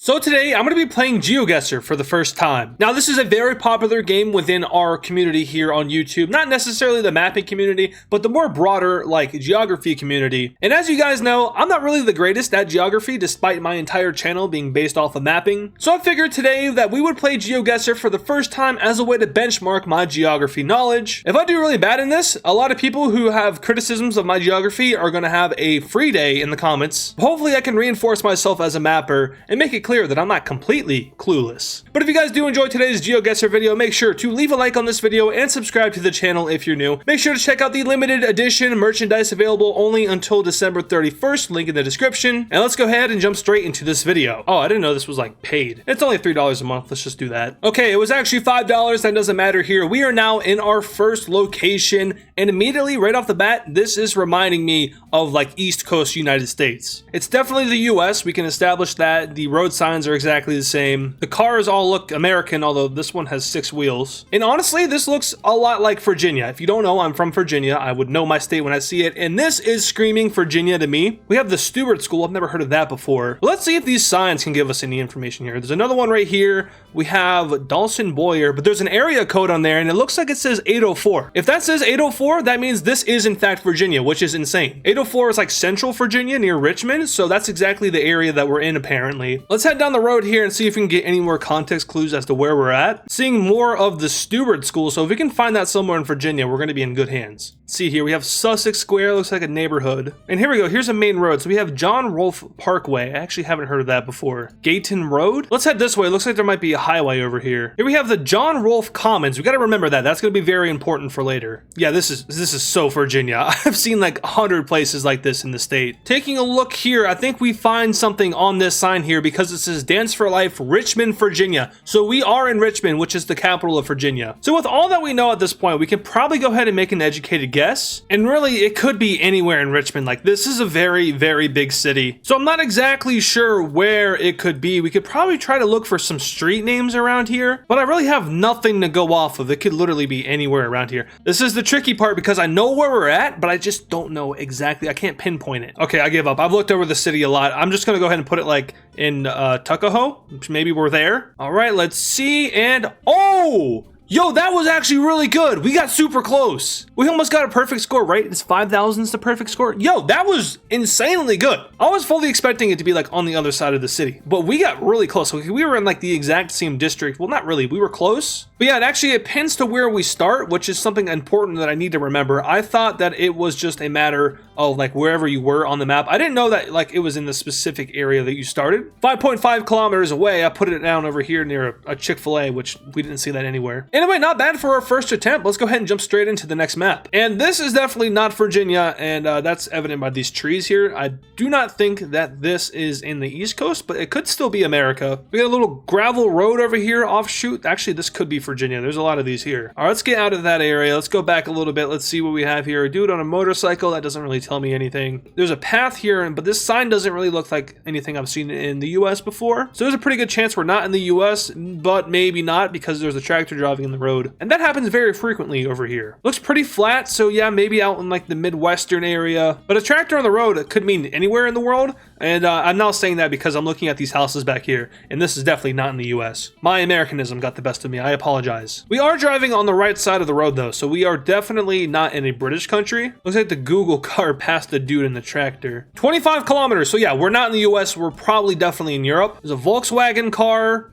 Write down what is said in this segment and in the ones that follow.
So today I'm going to be playing GeoGuessr for the first time. Now this is a very popular game within our community here on YouTube. Not necessarily the mapping community, but the more broader like geography community. And as you guys know, I'm not really the greatest at geography despite my entire channel being based off of mapping. So I figured today that we would play GeoGuessr for the first time as a way to benchmark my geography knowledge. If I do really bad in this, a lot of people who have criticisms of my geography are going to have a free day in the comments. Hopefully I can reinforce myself as a mapper and make it clear that I'm not completely clueless. But if you guys do enjoy today's GeoGuessr video, make sure to leave a like on this video and subscribe to the channel if you're new. Make sure to check out the limited edition merchandise available only until December 31st, link in the description. And let's go ahead and jump straight into this video. Oh, I didn't know this was like paid. It's only $3 a month, let's just do that. Okay, it was actually $5, that doesn't matter here. We are now in our first location, and immediately right off the bat, this is reminding me of like East Coast United States. It's definitely the US, we can establish that. The road signs are exactly the same. The cars all look American, although this one has 6 wheels. And honestly, this looks a lot like Virginia. If you don't know, I'm from Virginia. I would know my state when I see it, and this is screaming Virginia to me. We have the Stewart School. I've never heard of that before. But let's see if these signs can give us any information here. There's another one right here. We have Dawson Boyer, but there's an area code on there, and it looks like it says 804. If that says 804, that means this is in fact Virginia, which is insane. 804 is like central Virginia near Richmond, so that's exactly the area that we're in apparently. Let's head down the road here and see if we can get any more context clues as to where we're at. Seeing more of the Stewart School, so if we can find that somewhere in Virginia, we're going to be in good hands. Let's see here, we have Sussex Square, looks like a neighborhood. And here we go, here's a main road. So we have John Rolfe Parkway. I actually haven't heard of that before. Gayton Road? Let's head this way. It looks like there might be a highway over here. Here we have the John Rolfe Commons. We got to remember that. That's going to be very important for later. Yeah, this is so Virginia. I've seen like 100 places like this in the state. Taking a look here, I think we find something on this sign here because it says Dance for Life, Richmond, Virginia. So we are in Richmond, which is the capital of Virginia. So with all that we know at this point, we can probably go ahead and make an educated guess. And really, it could be anywhere in Richmond. Like, this is a very, very big city. So I'm not exactly sure where it could be. We could probably try to look for some street names around here, but I really have nothing to go off of. It could literally be anywhere around here. This is the tricky part because I know where we're at, but I just don't know exactly. I can't pinpoint it. Okay, I give up. I've looked over the city a lot. I'm just gonna go ahead and put it like in Tuckahoe. Maybe we're there. All right, let's see. And oh! Yo, that was actually really good. We got super close. We almost got a perfect score, right? It's 5,000's the perfect score. Yo, that was insanely good. I was fully expecting it to be like on the other side of the city, but we got really close. We were in like the exact same district. Well, not really. We were close. But yeah, it pins to where we start, which is something important that I need to remember. I thought that it was just a matter of like wherever you were on the map. I didn't know that like it was in the specific area that you started. 5.5 kilometers away, I put it down over here near a Chick-fil-A, which we didn't see that anywhere. Anyway, not bad for our first attempt. Let's go ahead and jump straight into the next map. And this is definitely not Virginia, and that's evident by these trees here. I do not think that this is in the East Coast, but it could still be America. We got a little gravel road over here, offshoot. Actually, this could be Virginia. There's a lot of these here. All right, let's get out of that area. Let's go back a little bit. Let's see what we have here. Do it on a motorcycle. That doesn't really tell me anything. There's a path here, but this sign doesn't really look like anything I've seen in the US before. So there's a pretty good chance we're not in the US, but maybe not because there's a tractor driving in the road. And that happens very frequently over here. Looks pretty flat, so yeah, maybe out in like the Midwestern area. But a tractor on the road could mean anywhere in the world. And I'm now saying that because I'm looking at these houses back here, and this is definitely not in the US. My Americanism got the best of me. I apologize. We are driving on the right side of the road though, so we are definitely not in a British country. Looks like the Google car passed the dude in the tractor. 25 kilometers, so yeah, we're not in the US. We're probably definitely in Europe. There's a Volkswagen car.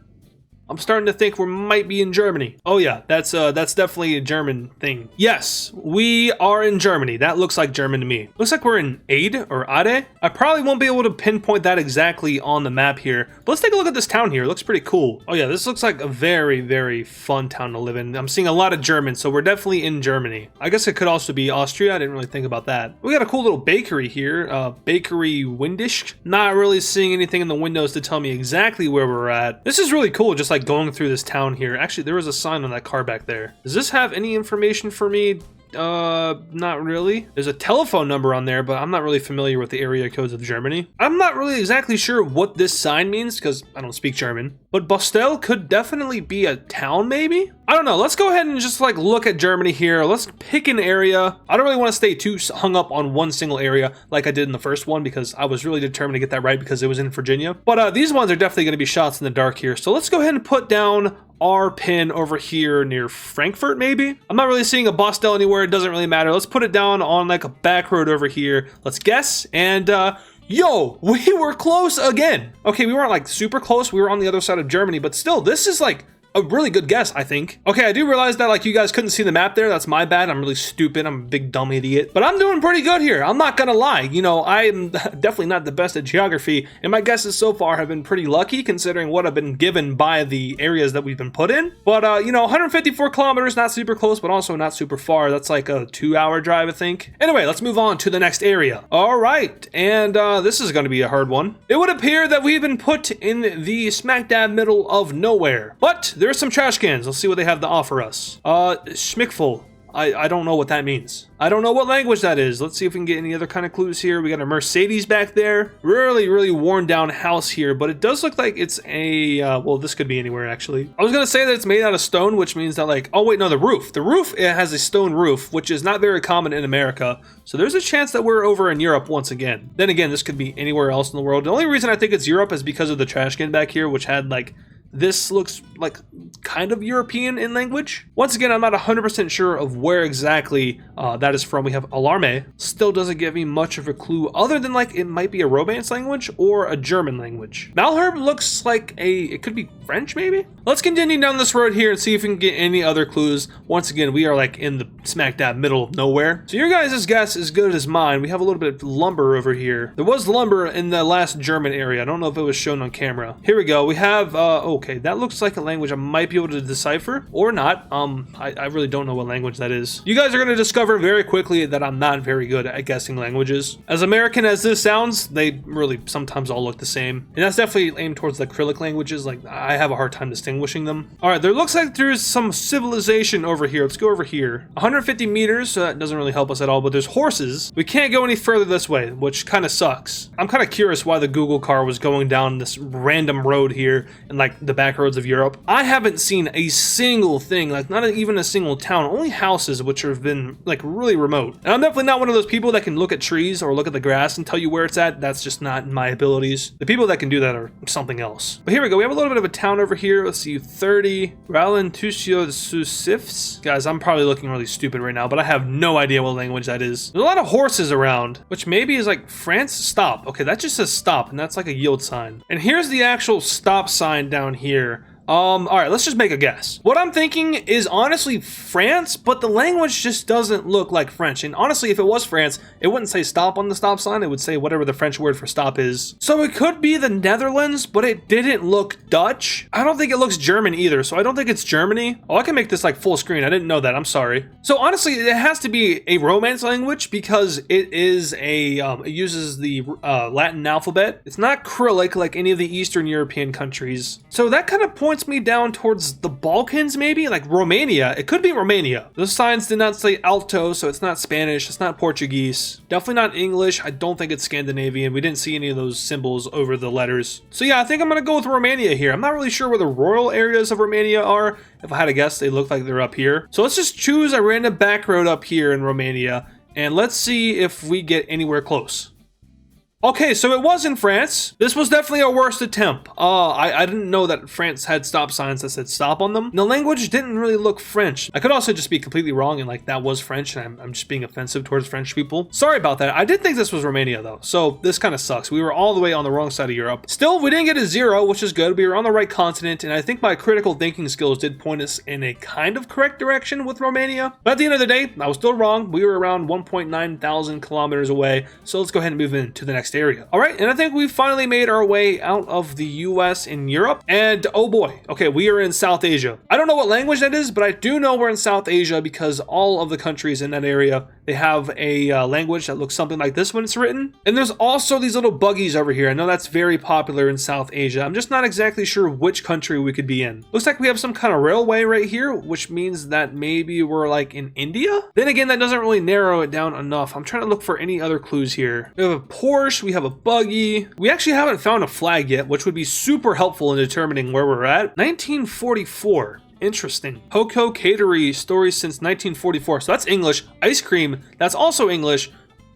I'm starting to think we might be in Germany. Oh yeah, that's definitely a German thing. Yes, we are in Germany. That looks like German to me. Looks like we're in Ade or Ade. I probably won't be able to pinpoint that exactly on the map here, but let's take a look at this town here. It looks pretty cool. Oh yeah, this looks like a very, very fun town to live in. I'm seeing a lot of Germans, so we're definitely in Germany. I guess it could also be Austria. I didn't really think about that. We got a cool little bakery here, Bakery Windisch. Not really seeing anything in the windows to tell me exactly where we're at. This is really cool, just like going through this town here. Actually, there was a sign on that car back there. Does this have any information for me? Not really. There's a telephone number on there, but I'm not really familiar with the area codes of Germany. I'm not really exactly sure what this sign means because I don't speak German. But Bostel could definitely be a town, maybe? I don't know. Let's go ahead and just like look at Germany here. Let's pick an area. I don't really want to stay too hung up on one single area like I did in the first one because I was really determined to get that right because it was in Virginia. But these ones are definitely going to be shots in the dark here. So let's go ahead and put down our pin over here near Frankfurt, maybe? I'm not really seeing a Bostel anywhere. It doesn't really matter. Let's put it down on like a back road over here. Let's guess. And yo, we were close again. Okay, we weren't like super close. We were on the other side of Germany, but still, this is like a really good guess, I think. Okay, I do realize that like you guys couldn't see the map there. That's my bad. I'm really stupid. I'm a big dumb idiot. But I'm doing pretty good here. I'm not gonna lie. You know, I'm definitely not the best at geography, and my guesses so far have been pretty lucky considering what I've been given by the areas that we've been put in. But you know, 154 kilometers, not super close, but also not super far. That's like a 2-hour drive, I think. Anyway, let's move on to the next area. All right, and this is gonna be a hard one. It would appear that we've been put in the smack dab middle of nowhere, but there's some trash cans. Let's see what they have to offer us. Schmickful. I don't know what that means. I don't know what language that is. Let's see if we can get any other kind of clues here. We got a Mercedes back there. Really worn down house here, but it does look like it's a, well, this could be anywhere actually. I was gonna say that it's made out of stone, which means that like, oh wait, no, the roof. The roof, it has a stone roof, which is not very common in America. So there's a chance that we're over in Europe once again. Then again, this could be anywhere else in the world. The only reason I think it's Europe is because of the trash can back here, which had like, this looks like kind of European in language. Once again, I'm not 100% sure of where exactly that is from. We have alarme. Still doesn't give me much of a clue other than like it might be a Romance language or a German language. Malherbe looks like it could be French maybe? Let's continue down this road here and see if we can get any other clues. Once again, we are like in the smack dab middle of nowhere. So your guys' guess is good as mine. We have a little bit of lumber over here. There was lumber in the last German area. I don't know if it was shown on camera. Here we go. We have, okay, that looks like a language I might be able to decipher or not. I really don't know what language that is. You guys are going to discover very quickly that I'm not very good at guessing languages. As American as this sounds, they really sometimes all look the same. And that's definitely aimed towards the acrylic languages. Like I have a hard time distinguishing them. All right, there looks like there's some civilization over here. Let's go over here. 150 meters, so that doesn't really help us at all, but there's horses. We can't go any further this way, which kind of sucks. I'm kind of curious why the Google car was going down this random road here in like the back roads of Europe. I haven't seen a single thing, like not even a single town, only houses which have been like really remote. And I'm definitely not one of those people that can look at trees or look at the grass and tell you where it's at. That's just not in my abilities. The people that can do that are something else. But here we go. We have a little bit of a town over here. Let's see, 30. Ralentusiosusifs. Guys, I'm probably looking really stupid right now, but I have no idea what language that is. There's a lot of horses around, which maybe is like France. Stop. Okay, that just says stop, and that's like a yield sign. And here's the actual stop sign down here. All right, let's just make a guess. What I'm thinking is honestly France, but the language just doesn't look like French. And honestly, if it was France, it wouldn't say stop on the stop sign. It would say whatever the French word for stop is. So it could be the Netherlands, but it didn't look Dutch. I don't think it looks German either, so I don't think it's Germany. Oh, I can make this like full screen. I didn't know that. I'm sorry. So honestly, it has to be a Romance language because it is it uses the Latin alphabet. It's not Cyrillic like any of the Eastern European countries. So that kind of points me down towards the Balkans, maybe like Romania. It could be Romania. Those signs did not say alto, so it's not Spanish, it's not Portuguese, definitely not English. I don't think it's Scandinavian. We didn't see any of those symbols over the letters. So yeah, I think I'm gonna go with Romania here. I'm not really sure where the rural areas of Romania are. If I had to guess, they look like they're up here. So let's just choose a random back road up here in Romania and let's see if we get anywhere close. Okay, so it was in France. This was definitely our worst attempt. I didn't know that France had stop signs that said stop on them. The language didn't really look French. I could also just be completely wrong and like that was French and I'm just being offensive towards French people. Sorry about that. I did think this was Romania though, so this kind of sucks. We were all the way on the wrong side of Europe. Still, we didn't get a 0, which is good. We were on the right continent and I think my critical thinking skills did point us in a kind of correct direction with Romania. But at the end of the day, I was still wrong. We were around 1.9 thousand kilometers away. So let's go ahead and move into the next area. All right, and I think we finally made our way out of the US and Europe, and oh boy, okay, we are in South Asia. I don't know what language that is, but I do know we're in South Asia because all of the countries in that area, They have a language that looks something like this when it's written. And there's also these little buggies over here. I know that's very popular in South Asia. I'm just not exactly sure which country we could be in. Looks like we have some kind of railway right here, which means that maybe we're like in India. Then again, that doesn't really narrow it down enough. I'm trying to look for any other clues here. We have a Porsche, we have a buggy. We actually haven't found a flag yet, which would be super helpful in determining where we're at. 1944. Interesting. Hoko Catering stories since 1944. So that's English. Ice cream, that's also English.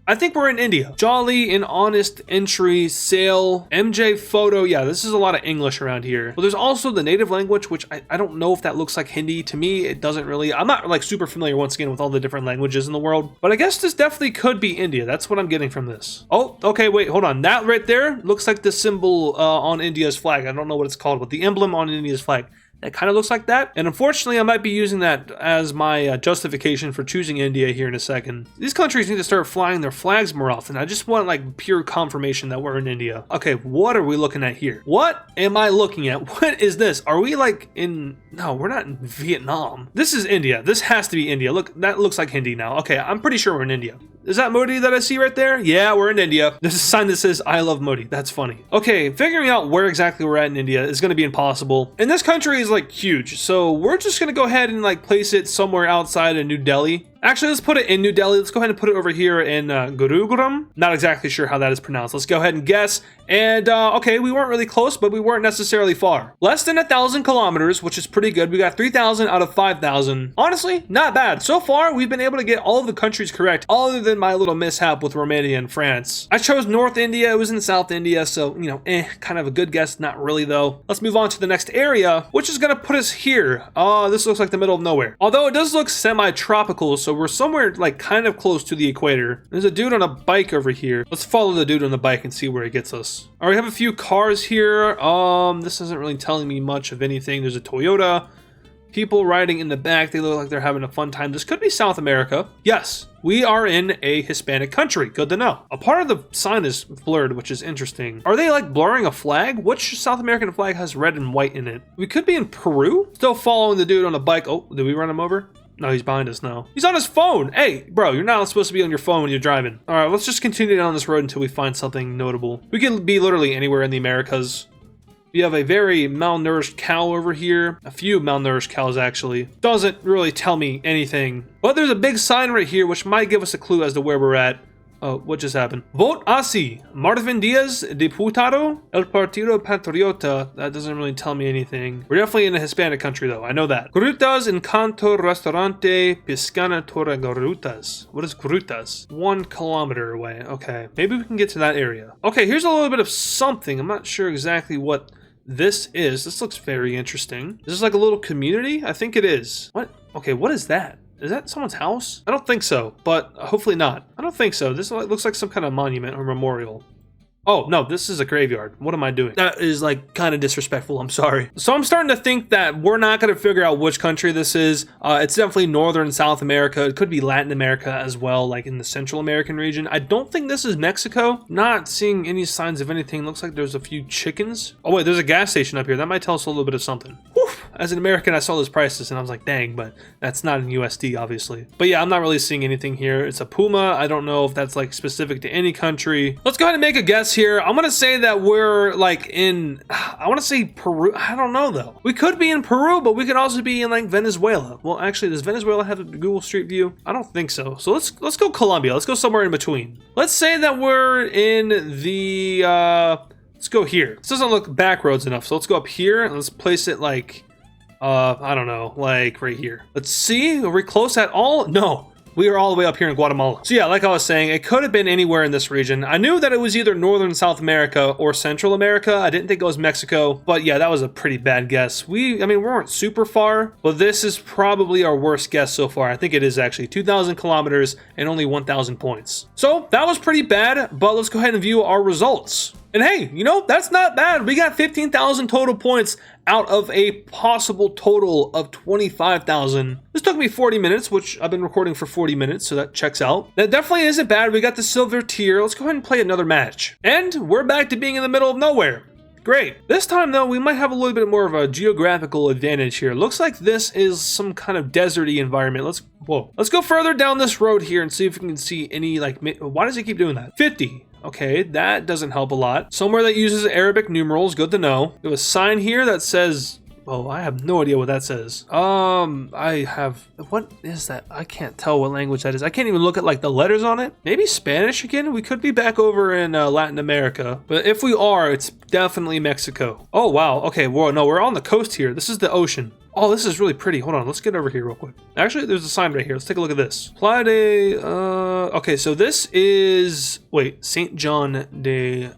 I think we're in India. Jolly and honest entry, sale, MJ photo. Yeah, this is a lot of English around here. But there's also the native language, which I don't know if that looks like Hindi. To me, it doesn't really. I'm not like super familiar once again with all the different languages in the world. But I guess this definitely could be India. That's what I'm getting from this. Oh, okay, wait, hold on. That right there looks like the symbol on India's flag. I don't know what it's called, but the emblem on India's flag. That kind of looks like that. And unfortunately, I might be using that as my justification for choosing India here in a second. These countries need to start flying their flags more often. I just want like pure confirmation that we're in India. Okay, what are we looking at here? What am I looking at? What is this? Are we like in... No, we're not in Vietnam. This is India. This has to be India. Look, that looks like Hindi now. Okay, I'm pretty sure we're in India. Is that Modi that I see right there? Yeah, we're in India. There's a sign that says, I love Modi. That's funny. Okay, figuring out where exactly we're at in India is going to be impossible. And this country is like huge. So we're just going to go ahead and like place it somewhere outside of New Delhi. Actually, let's put it in New Delhi. Let's go ahead and put it over here in Gurugram. Not exactly sure how that is pronounced. Let's go ahead and guess. And okay, we weren't really close, but we weren't necessarily far. Less than 1,000 kilometers, which is pretty good. We got 3,000 out of 5,000. Honestly, not bad. So far, we've been able to get all of the countries correct, other than my little mishap with Romania and France. I chose North India. It was in South India, so, you know, kind of a good guess. Not really, though. Let's move on to the next area, which is going to put us here. This looks like the middle of nowhere. Although it does look semi-tropical, so we're somewhere like kind of close to the equator. There's a dude on a bike over here. Let's follow the dude on the bike and see where he gets us. All right, we have a few cars here. This isn't really telling me much of anything. There's a Toyota. People riding in the back. They look like they're having a fun time. This could be South America. Yes, we are in a Hispanic country. Good to know. A part of the sign is blurred, which is interesting. Are they like blurring a flag? Which South American flag has red and white in it? We could be in Peru. Still following the dude on a bike. Oh, did we run him over? No, he's behind us now. He's on his phone. Hey, bro, you're not supposed to be on your phone when you're driving. All right, let's just continue down this road until we find something notable. We could be literally anywhere in the Americas. We have a very malnourished cow over here. A few malnourished cows, actually. Doesn't really tell me anything. But there's a big sign right here, which might give us a clue as to where we're at. Oh, what just happened? Vote así. Marvin Diaz, diputado, el Partido Patriota. That doesn't really tell me anything. We're definitely in a Hispanic country, though. I know that. Grutas Encanto Restaurante Piscana Torre Grutas. What is Grutas? 1 kilometer away. Okay. Maybe we can get to that area. Okay, here's a little bit of something. I'm not sure exactly what this is. This looks very interesting. Is this like a little community? I think it is. What? Okay, what is that? Is that someone's house? I don't think so, but hopefully not. I don't think so. This looks like some kind of monument or memorial. Oh, no, this is a graveyard. What am I doing? That is like kind of disrespectful. I'm sorry. So I'm starting to think that we're not going to figure out which country this is. It's definitely Northern and South America. It could be Latin America as well, like in the Central American region. I don't think this is Mexico. Not seeing any signs of anything. Looks like there's a few chickens. Oh, wait, there's a gas station up here. That might tell us a little bit of something. Whew. As an American, I saw those prices and I was like, dang, but that's not in USD, obviously. But yeah, I'm not really seeing anything here. It's a puma. I don't know if that's like specific to any country. Let's go ahead and make a guess here. I'm going to say that we're like in, I want to say Peru. I don't know though. We could be in Peru, but we could also be in like Venezuela. Well, actually, does Venezuela have a Google Street View? I don't think so. So let's go Colombia. Let's go somewhere in between. Let's say that we're in the, let's go here. This doesn't look back roads enough. So let's go up here and let's place it like, I don't know, like right here. Let's see, are we close at all? No, we are all the way up here in Guatemala. So yeah, like I was saying, it could have been anywhere in this region. I knew that it was either Northern South America or Central America. I didn't think it was Mexico, but yeah, that was a pretty bad guess. I mean, we weren't super far, but this is probably our worst guess so far. I think it is actually 2,000 kilometers and only 1,000 points. So that was pretty bad, but let's go ahead and view our results. And hey, you know, that's not bad. We got 15,000 total points out of a possible total of 25,000. This took me 40 minutes, which I've been recording for 40 minutes, so that checks out. That definitely isn't bad. We got the silver tier. Let's go ahead and play another match. And we're back to being in the middle of nowhere. Great. This time though, we might have a little bit more of a geographical advantage here. Looks like this is some kind of deserty environment. Let's go further down this road here and see if we can see any like, why does it keep doing that? 50. Okay, that doesn't help a lot. Somewhere that uses Arabic numerals, good to know. We have a sign here that says, oh, I have no idea what that says. What is that? I can't tell what language that is. I can't even look at like the letters on it. Maybe Spanish again? We could be back over in Latin America. But if we are, it's definitely Mexico. Oh, wow. Okay, well, no, we're on the coast here. This is the ocean. Oh, this is really pretty. Hold on, let's get over here real quick. Actually, there's a sign right here. Let's take a look at this. Okay, so this is, wait, St. John de,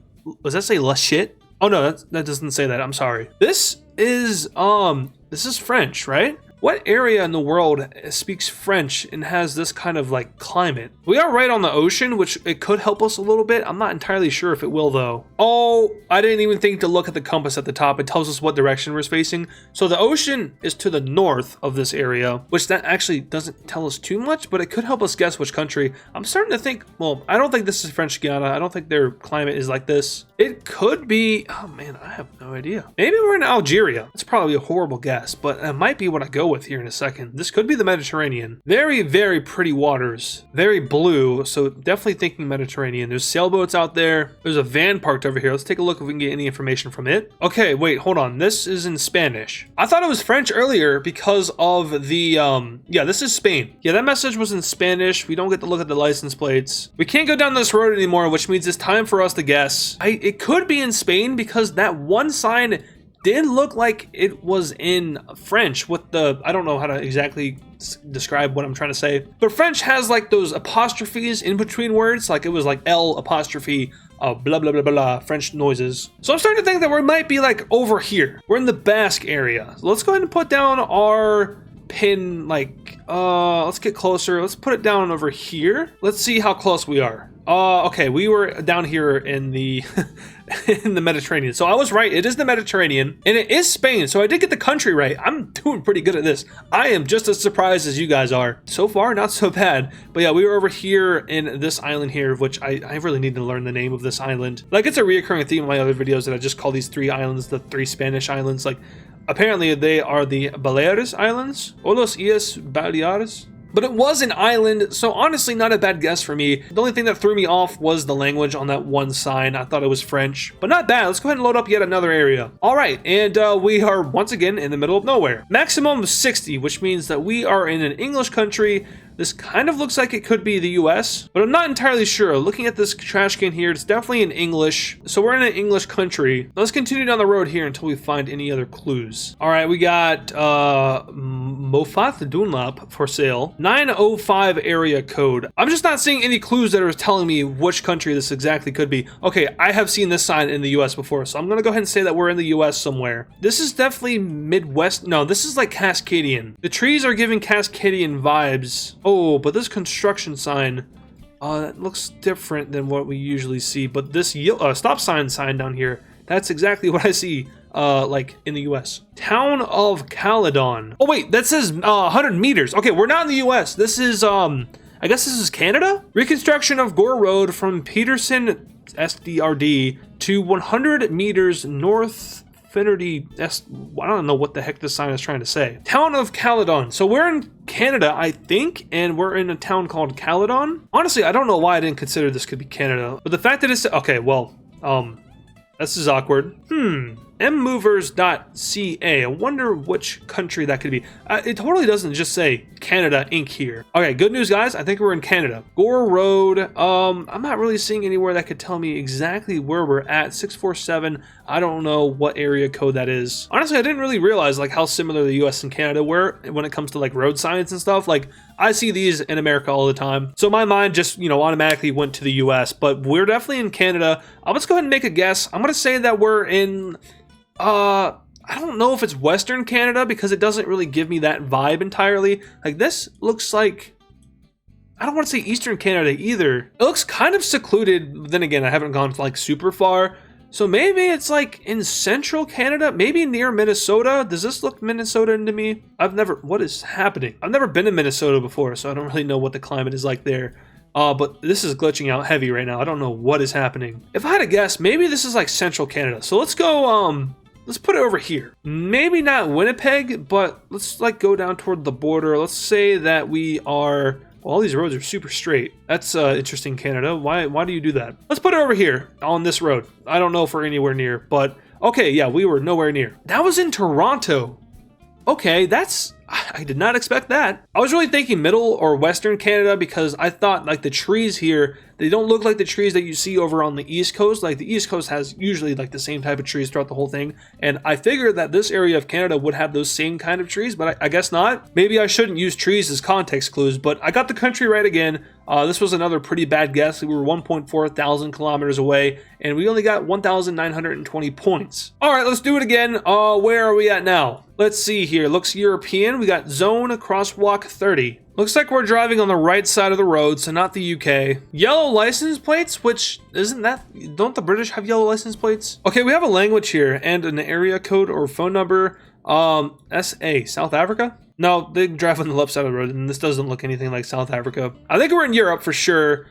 does that say La Chit? Oh no, that doesn't say that. I'm sorry. This is French, right? What area in the world speaks French and has this kind of like climate? We are right on the ocean, which it could help us a little bit. I'm not entirely sure if it will though. Oh, I didn't even think to look at the compass at the top. It tells us what direction we're facing. So the ocean is to the north of this area, which that actually doesn't tell us too much, but it could help us guess which country. I'm starting to think, well, I don't think this is French Guiana. I don't think their climate is like this. It could be, oh man, I have no idea. Maybe we're in Algeria. It's probably a horrible guess, but it might be what I go with here in a second. This could be the Mediterranean. Very, very pretty waters. Very blue, so definitely thinking Mediterranean. There's sailboats out there. There's a van parked over here. Let's take a look if we can get any information from it. Okay, wait, hold on. This is in Spanish. I thought it was French earlier because of the, yeah, this is Spain. Yeah, that message was in Spanish. We don't get to look at the license plates. We can't go down this road anymore, which means it's time for us to guess. It could be in Spain because that one sign did look like it was in French with the, I don't know how to exactly describe what I'm trying to say, but French has like those apostrophes in between words, like it was like L apostrophe blah blah blah blah French noises. So I'm starting to think that we might be like over here. We're in the Basque area. So let's go ahead and put down our pin, like let's get closer. Let's put it down over here. Let's see how close we are. Okay, we were down here in the in the Mediterranean. So I was right, it is the Mediterranean, and it is Spain, so I did get the country right. I'm doing pretty good at this. I am just as surprised as you guys are. So far, not so bad. But yeah, we were over here in this island here, which I really need to learn the name of this island. Like, it's a reoccurring theme in my other videos that I just call these three islands the three Spanish islands. Like, apparently they are the Baleares Islands, o los Islas Baleares. But it was an island, so honestly not a bad guess for me. The only thing that threw me off was the language on that one sign. I thought it was French, but not bad. Let's go ahead and load up yet another area. All right, and we are once again in the middle of nowhere. Maximum of 60, which means that we are in an English country. This kind of looks like it could be the US, but I'm not entirely sure. Looking at this trash can here, it's definitely in English. So we're in an English country. Let's continue down the road here until we find any other clues. All right, we got Moffat Dunlop for sale. 905 area code. I'm just not seeing any clues that are telling me which country this exactly could be. Okay, I have seen this sign in the US before, so I'm gonna go ahead and say that we're in the US somewhere. This is definitely Midwest. No, this is like Cascadian. The trees are giving Cascadian vibes. Oh, but this construction sign, that looks different than what we usually see. But this stop sign down here, that's exactly what I see, like in the US. Town of Caledon. Oh wait, that says 100 meters. Okay, we're not in the US. This is, I guess this is Canada? Reconstruction of Gore Road from Peterson SDRD to 100 meters north. I don't know what the heck this sign is trying to say. Town of Caledon. So we're in Canada, I think, and we're in a town called Caledon. Honestly, I don't know why I didn't consider this could be Canada, but the fact that it's okay, well, this is awkward. mmovers.ca. I wonder which country that could be. It totally doesn't just say Canada Inc. here. Okay, good news, guys. I think we're in Canada. Gore Road. I'm not really seeing anywhere that could tell me exactly where we're at. 647. I don't know what area code that is. Honestly, I didn't really realize like how similar the US and Canada were when it comes to like road signs and stuff. Like, I see these in America all the time. So my mind just, automatically went to the US, but we're definitely in Canada. Let's go ahead and make a guess. I'm going to say that we're in, I don't know if it's Western Canada because it doesn't really give me that vibe entirely. Like, this looks like, I don't want to say Eastern Canada either. It looks kind of secluded. Then again, I haven't gone like super far. So maybe it's like in central Canada, maybe near Minnesota. Does this look Minnesotan to me? What is happening? I've never been to Minnesota before, so I don't really know what the climate is like there. But this is glitching out heavy right now. I don't know what is happening. If I had to guess, maybe this is like central Canada. So let's go, let's put it over here. Maybe not Winnipeg, but let's like go down toward the border. Let's say that we are... Well, all these roads are super straight. That's interesting, Canada. Why do you do that? Let's put it over here on this road. I don't know if we're anywhere near, but okay, yeah, we were nowhere near. That was in Toronto. Okay, I did not expect that. I was really thinking middle or western Canada because I thought like the trees here, they don't look like the trees that you see over on the East Coast. Like the East Coast has usually like the same type of trees throughout the whole thing. And I figured that this area of Canada would have those same kind of trees, but I guess not. Maybe I shouldn't use trees as context clues, but I got the country right again. This was another pretty bad guess. We were 1.4 thousand kilometers away, and we only got 1,920 points. All right, let's do it again. Where are we at now? Let's see here. Looks European. We got zone crosswalk 30. Looks like we're driving on the right side of the road, so not the UK. Yellow license plates, which isn't that... Don't the British have yellow license plates? Okay, we have a language here and an area code or phone number. SA, South Africa? No, they drive on the left side of the road, and this doesn't look anything like South Africa. I think we're in Europe for sure.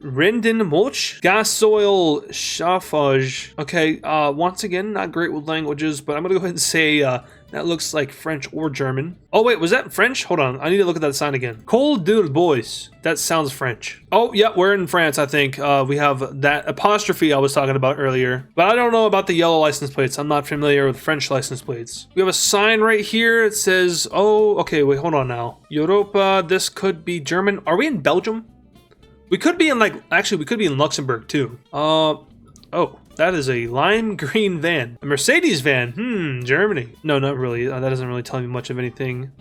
Renden Mulch, gas oil chauffage. Okay, once again, not great with languages, but I'm gonna go ahead and say that looks like French or German. Oh wait, was that French? Hold on, I need to look at that sign again. Col de Bois. That sounds French. Oh yeah, we're in France, I think. We have that apostrophe I was talking about earlier, but I don't know about the yellow license plates. I'm not familiar with French license plates. We have a sign right here. It says, oh, okay, wait, hold on now. Europa, this could be German. Are we in Belgium? We could be in actually we could be in Luxembourg too. Oh, that is a lime green van. A Mercedes van. Germany. No, not really. That doesn't really tell me much of anything.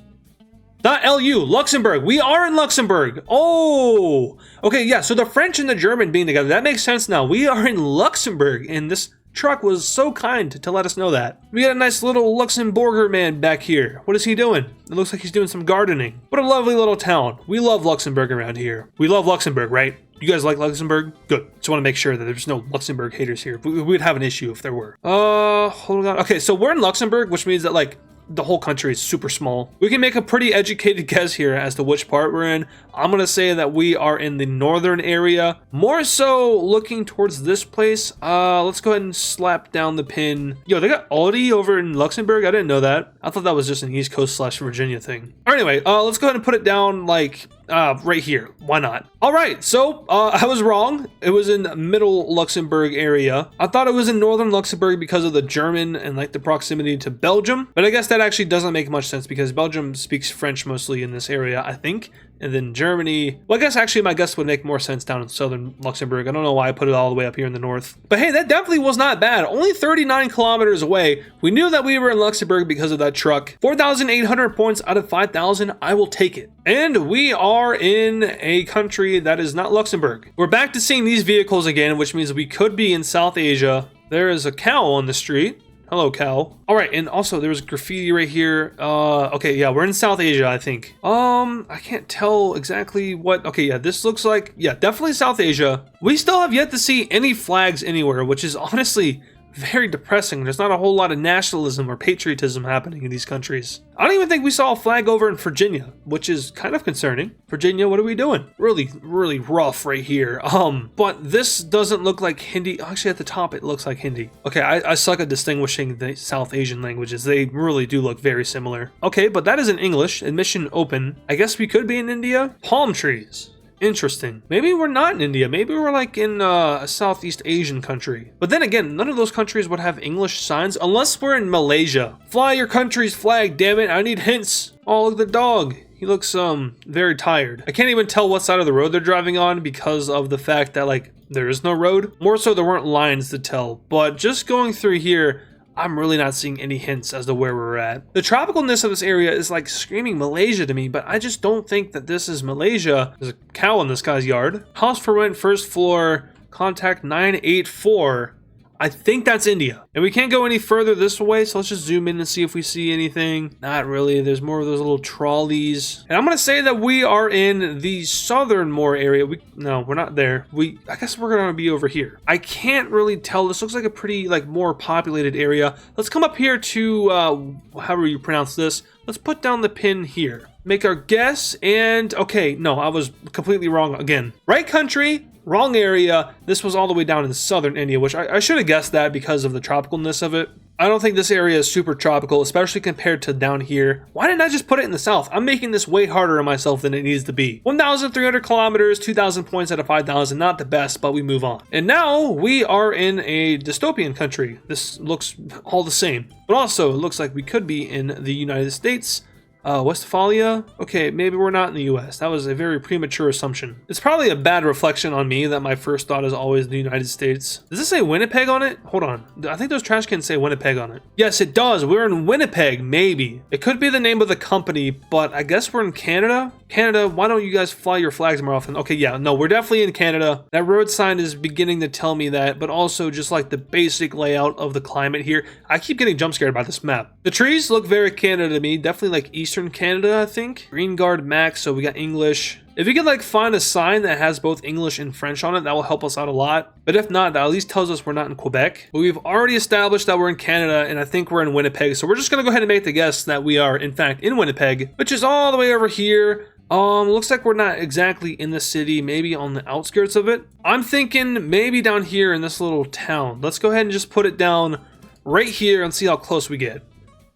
Not LU, Luxembourg. We are in Luxembourg. Oh, okay, yeah. So the French and the German being together, that makes sense now. We are in Luxembourg, and this truck was so kind to let us know that. We got a nice little Luxembourger man back here. What is he doing? It looks like he's doing some gardening. What a lovely little town. We love Luxembourg around here. We love Luxembourg, right? You guys like Luxembourg? Good. Just want to make sure that there's no Luxembourg haters here. We would have an issue if there were. Hold on. Okay, so we're in Luxembourg, which means that like the whole country is super small. We can make a pretty educated guess here as to which part we're in. I'm gonna say that we are in the northern area, more so looking towards this place. Let's go ahead and slap down the pin. Yo, they got Aldi over in Luxembourg. I didn't know that. I thought that was just an East Coast / Virginia thing. Anyway, let's go ahead and put it down like right here. Why not? All right, so I was wrong. It was in middle Luxembourg area. I thought it was in northern Luxembourg because of the German and like the proximity to Belgium, but I guess that actually doesn't make much sense because Belgium speaks French mostly in this area, I think. And then Germany, well, I guess actually my guess would make more sense down in southern Luxembourg. I don't know why I put it all the way up here in the north. But hey, that definitely was not bad. Only 39 kilometers away. We knew that we were in Luxembourg because of that truck. 4,800 points out of 5,000. I will take it. And we are in a country that is not Luxembourg. We're back to seeing these vehicles again, which means we could be in South Asia. There is a cow on the street. Hello, cow. All right, and also there's graffiti right here. Okay, yeah, we're in South Asia, I think. I can't tell exactly what. Okay, yeah, this looks like, yeah, definitely South Asia. We still have yet to see any flags anywhere, which is honestly very depressing. There's not a whole lot of nationalism or patriotism happening in these countries. I don't even think we saw a flag over in Virginia, which is kind of concerning. Virginia, what are we doing? Really, really rough right here. But this doesn't look like Hindi. Actually, at the top, it looks like Hindi. Okay, I suck at distinguishing the South Asian languages. They really do look very similar. Okay, but that is in English. Admission open. I guess we could be in India. Palm trees. Interesting. Maybe we're not in India. Maybe we're like in a Southeast Asian country. But then again, none of those countries would have English signs unless we're in Malaysia. Fly your country's flag, damn it. I need hints. Oh, look at the dog. He looks very tired. I can't even tell what side of the road they're driving on because of the fact that like there is no road. More so there weren't lines to tell. But just going through here, I'm really not seeing any hints as to where we're at. The tropicalness of this area is like screaming Malaysia to me, but I just don't think that this is Malaysia. There's a cow in this guy's yard. House for rent, first floor, contact 984. I think that's India. And we can't go any further this way, so let's just zoom in and see if we see anything. Not really. There's more of those little trolleys. And I'm going to say that we are in the southernmore area. No, we're not there. I guess we're going to be over here. I can't really tell. This looks like a pretty, like, more populated area. Let's come up here to, however you pronounce this. Let's put down the pin here. make our guess. And okay, no, I was completely wrong again. Right country, wrong area. This was all the way down in southern India, which I should have guessed that because of the tropicalness of it. I don't think this area is super tropical, especially compared to down here. Why didn't I just put it in the south? I'm making this way harder on myself than it needs to be. 1,300 kilometers, 2,000 points out of 5,000. Not the best, but we move on. And now we are in a dystopian country. This looks all the same. But also, it looks like we could be in the United States. Westphalia? Okay, maybe we're not in the US. That was a very premature assumption. It's probably a bad reflection on me that my first thought is always the United States. Does this say Winnipeg on it? Hold on. I think those trash cans say Winnipeg on it. Yes, it does. We're in Winnipeg, maybe. It could be the name of the company, but I guess we're in Canada? Canada, why don't you guys fly your flags more often? Okay, yeah, no, we're definitely in Canada. That road sign is beginning to tell me that, but also just like the basic layout of the climate here. I keep getting jump scared by this map. The trees look very Canada to me, definitely like Eastern Canada, I think. Green Guard Max, so we got English. If you could like find a sign that has both English and French on it, that will help us out a lot. But if not, that at least tells us we're not in Quebec. But we've already established that we're in Canada, and I think we're in Winnipeg. So we're just gonna go ahead and make the guess that we are in fact in Winnipeg, which is all the way over here. Looks like we're not exactly in the city, maybe on the outskirts of it. I'm thinking maybe down here in this little town. Let's go ahead and just put it down right here and see how close we get.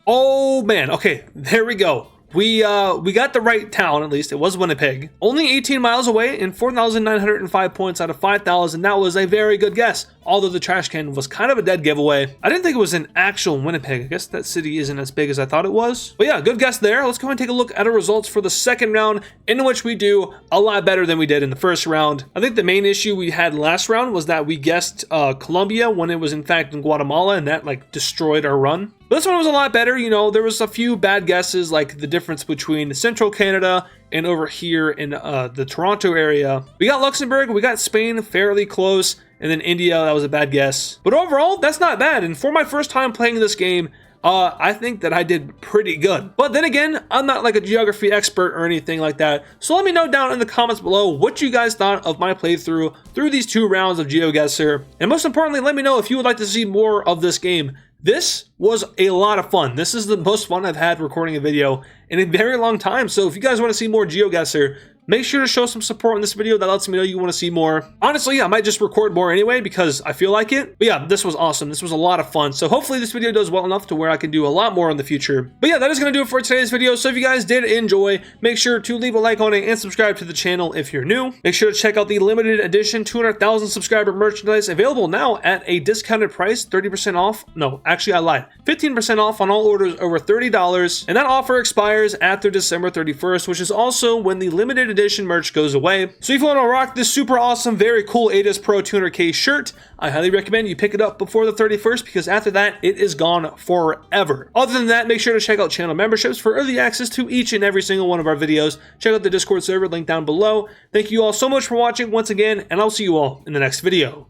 Oh man, okay, there we go. We got the right town, at least. It was Winnipeg. Only 18 miles away and 4,905 points out of 5,000. That was a very good guess, although the trash can was kind of a dead giveaway. I didn't think it was an actual Winnipeg. I guess that city isn't as big as I thought it was. But yeah, good guess there. Let's go ahead and take a look at our results for the second round, in which we do a lot better than we did in the first round. I think the main issue we had last round was that we guessed Colombia when it was in fact in Guatemala, and that like destroyed our run. But this one was a lot better. You know, there was a few bad guesses, like the difference between central Canada and over here in the Toronto area. We got Luxembourg, we got Spain fairly close, and then India, that was a bad guess. But overall, that's not bad. And for my first time playing this game, I think that I did pretty good. But then again, I'm not like a geography expert or anything like that. So let me know down in the comments below what you guys thought of my playthrough through these 2 rounds of GeoGuessr. And most importantly, let me know if you would like to see more of this game. This was a lot of fun. This is the most fun I've had recording a video in a very long time. So if you guys want to see more GeoGuessr, make sure to show some support in this video. That lets me know you want to see more. Honestly, I might just record more anyway because I feel like it. But yeah, this was awesome. This was a lot of fun. So hopefully this video does well enough to where I can do a lot more in the future. But yeah, that is going to do it for today's video. So if you guys did enjoy, make sure to leave a like on it and subscribe to the channel if you're new. Make sure to check out the limited edition 200,000 subscriber merchandise available now at a discounted price, 30% off. No, actually I lied. 15% off on all orders over $30. And that offer expires after December 31st, which is also when the limited edition merch goes away. So if you want to rock this super awesome, very cool AdizzPro 200K shirt, I highly recommend you pick it up before the 31st because after that, it is gone forever. Other than that, make sure to check out channel memberships for early access to each and every single one of our videos. Check out the Discord server link down below. Thank you all so much for watching once again, and I'll see you all in the next video.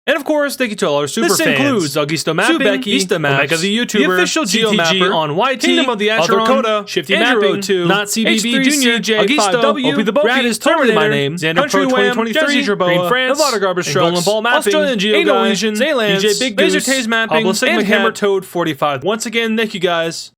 And of course, thank you to all our super fans. This includes Augusto Mapping, Becky, Easta Maps, Omega the YouTuber, the official GeoMapper, on YT, Kingdom of the Acheron, Coda, Shifty Andrew Mapping, 02, Not CBB H3 Junior, CJ, Augusto, Augusto, Opie the Boki, Brad is totally my name, Xander Country Pro Wham, 2023, Jesse Gerboa, Green France, Nevada Garbage and Trucks, Golden Ball Mapping, Australian Geo Ain't Guy, Norwegian, Zaylance, DJ Big Laser Goose, Taze Mapping, Pablo Sigma and Cat. Hammer Toad 45. Once again, thank you guys.